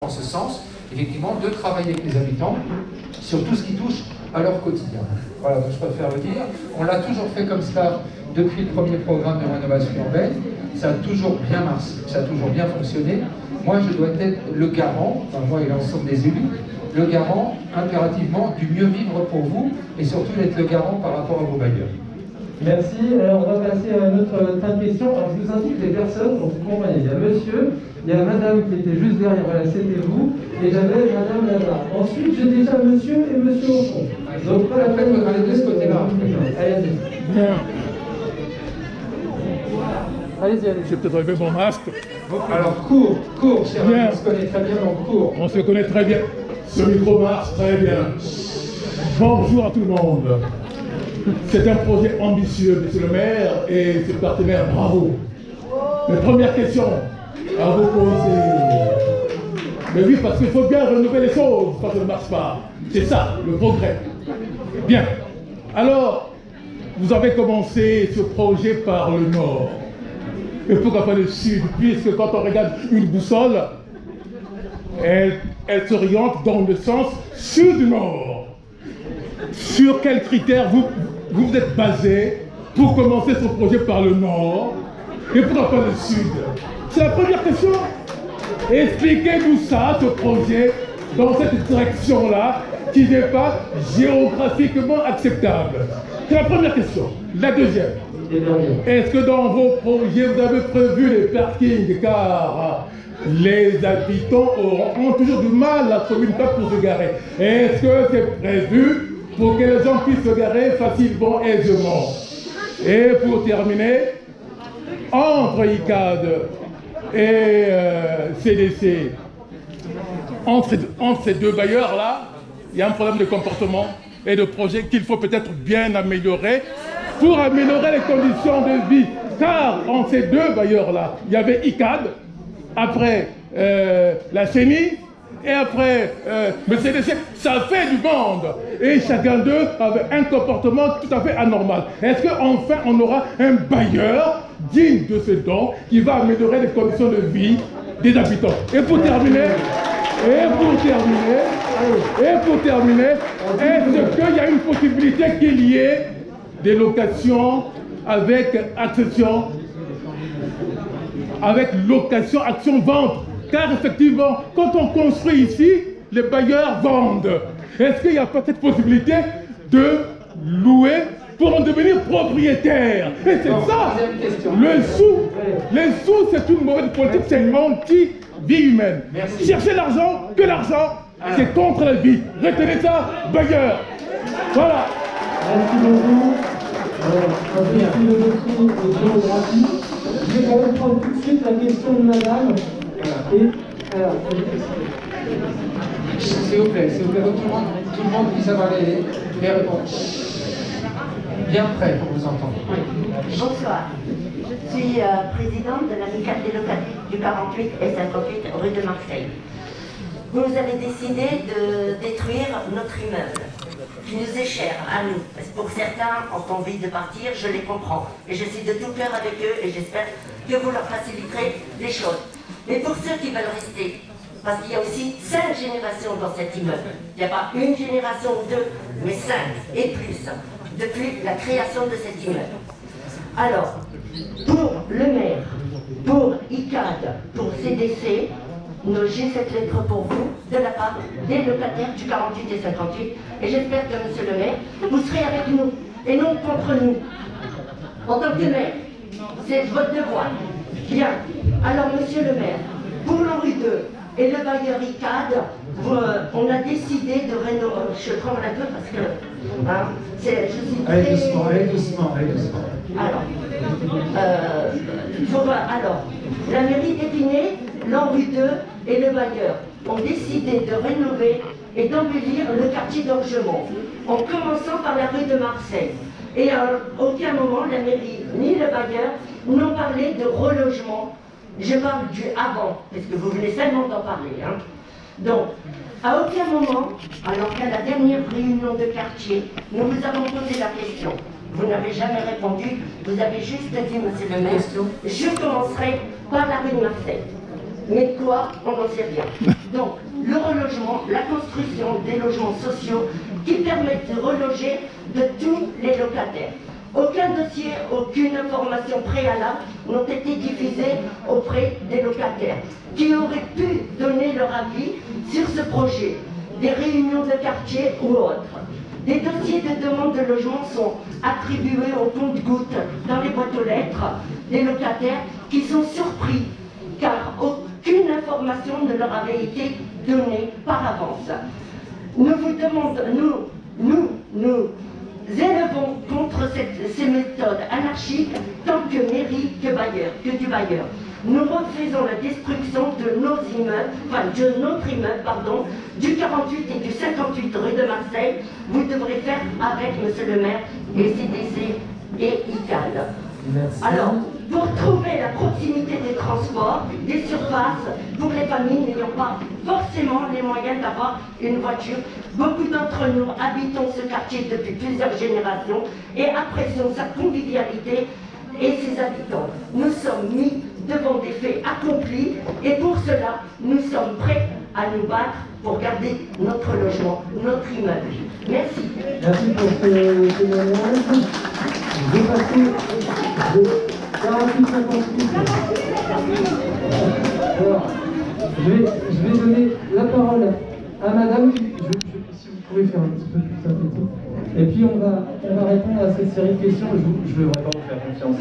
en ce sens, effectivement, de travailler avec les habitants sur tout ce qui touche à leur quotidien. Voilà, donc je préfère le dire. On l'a toujours fait comme ça depuis le premier programme de rénovation urbaine. Ça a toujours bien marché, ça a toujours bien fonctionné. Moi, je dois être le garant, enfin moi et l'ensemble des élus, le garant impérativement du mieux vivre pour vous et surtout d'être le garant par rapport à vos bailleurs. Merci. Alors on va passer à notre tas de questions. Alors je vous indique les personnes dont vous comprenez. Il y a monsieur, il y a madame qui était juste derrière, voilà, c'était vous, et j'avais madame là-bas. Ensuite j'ai déjà monsieur et monsieur au fond. Donc pas la peine de aller de ce côté-là. Allez-y. Bien. Allez-y, allez-y. J'ai peut-être enlevé mon masque. Alors cours, cher ami, on se connaît très bien, donc cours. On se connaît très bien. Ce micro marche très bien. Bonjour à tout le monde. C'est un projet ambitieux, monsieur le maire et ses partenaires, bravo. Mais première question à vous poser. Mais oui, parce qu'il faut bien renouveler les choses quand ça ne marche pas. C'est ça, le progrès. Bien. Alors, vous avez commencé ce projet par le nord. Et pourquoi pas le sud? Puisque quand on regarde une boussole, elle s'oriente dans le sens sud-nord. Sur quels critères vous êtes basé pour commencer ce projet par le nord et pourquoi pas le sud? C'est la première question. Expliquez-nous ça, ce projet, dans cette direction-là, qui n'est pas géographiquement acceptable. C'est la première question. La deuxième. Est-ce que dans vos projets, vous avez prévu les parkings? Car les habitants ont toujours du mal à trouver une place pour se garer. Est-ce que c'est prévu pour que les gens puissent se garer facilement, aisément? Et pour terminer, entre ICAD et CDC, entre ces deux bailleurs-là, il y a un problème de comportement et de projet qu'il faut peut-être bien améliorer pour améliorer les conditions de vie. Car entre ces deux bailleurs-là, il y avait ICAD, après la CENI, et après le CDC, ça fait du monde. Et chacun d'eux avait un comportement tout à fait anormal. Est-ce qu'enfin on aura un bailleur digne de ce don qui va améliorer les conditions de vie des habitants? Et pour terminer, est-ce qu'il y a une possibilité qu'il y ait des locations avec accession, avec location, action, vente? Car effectivement, quand on construit ici, les bailleurs vendent. Est-ce qu'il n'y a pas cette possibilité de louer pour en devenir propriétaire? Et c'est ça, les sous, c'est une mauvaise politique, c'est anti-vie humaine. Merci. Cherchez l'argent, que l'argent, c'est contre la vie. Retenez ça, bailleurs. Voilà. Merci beaucoup. Merci beaucoup de géographie. Je vais quand même prendre tout de suite la question de madame. Et alors, S'il vous plaît, donc tout le monde puisse avoir les réponses. Bien prêt pour vous entendre. Bonsoir. Je suis présidente de l'amicale des locataires du 48 et 58 rue de Marseille. Vous avez décidé de détruire notre immeuble, qui nous est cher à nous. Parce que pour certains ont envie de partir, je les comprends. Et je suis de tout cœur avec eux et j'espère que vous leur faciliterez les choses. Mais pour ceux qui veulent rester, parce qu'il y a aussi 5 générations dans cet immeuble. Il n'y a pas une génération ou deux, mais 5 et plus, depuis la création de cet immeuble. Alors, pour le maire, pour ICAD, pour CDC, j'ai cette lettre pour vous, de la part des locataires du 48 et 58. Et j'espère que, monsieur le maire, vous serez avec nous, et non contre nous. En tant que maire, c'est votre devoir. Bien. Alors, monsieur le maire, pour l'Henri II et le bailleur ICAD, on a décidé de rénover. Je tremble un peu parce que je suis très... Allez doucement. Alors, la mairie d'Épinay, l'Henri II et le bailleur ont décidé de rénover et d'embellir le quartier d'Orgemont, en commençant par la rue de Marseille. Et à aucun moment, la mairie ni le bailleur n'ont parlé de relogement. Je parle du avant, parce que vous venez seulement d'en parler. Donc, à aucun moment, alors qu'à la dernière réunion de quartier, nous vous avons posé la question. Vous n'avez jamais répondu, vous avez juste dit, monsieur le maire, je commencerai par la rue de Marseille. Mais quoi, on n'en sait rien. Donc, le relogement, la construction des logements sociaux qui permettent de reloger de tous les locataires. Aucun dossier, aucune information préalable n'ont été diffusés auprès des locataires qui auraient pu donner leur avis sur ce projet, des réunions de quartier ou autres. Des dossiers de demande de logement sont attribués au compte-gouttes dans les boîtes aux lettres des locataires qui sont surpris car aucune information ne leur avait été donnée par avance. Nous vous demandons, nous élevons contre ces méthodes anarchiques tant que mairie que du bailleur. Nous refaisons la destruction de nos immeubles, de notre immeuble, du 48 et du 58 rue de Marseille. Vous devrez faire avec monsieur le maire et CDC et ICAL. Merci. Alors, pour trouver la proximité des transports, des surfaces, pour les familles n'ayant pas forcément les moyens d'avoir une voiture, beaucoup d'entre nous habitons ce quartier depuis plusieurs générations et apprécions sa convivialité et ses habitants. Nous sommes mis devant des faits accomplis et pour cela, nous sommes prêts à nous battre pour garder notre logement, notre immeuble. Merci. Merci pour ce témoignage. Je vais passer de 48-58. Alors, je vais donner la parole à madame. Si vous pouvez faire un petit peu plus synthétique. Et puis on va répondre à cette série de questions. Je ne devrais pas vous faire confiance.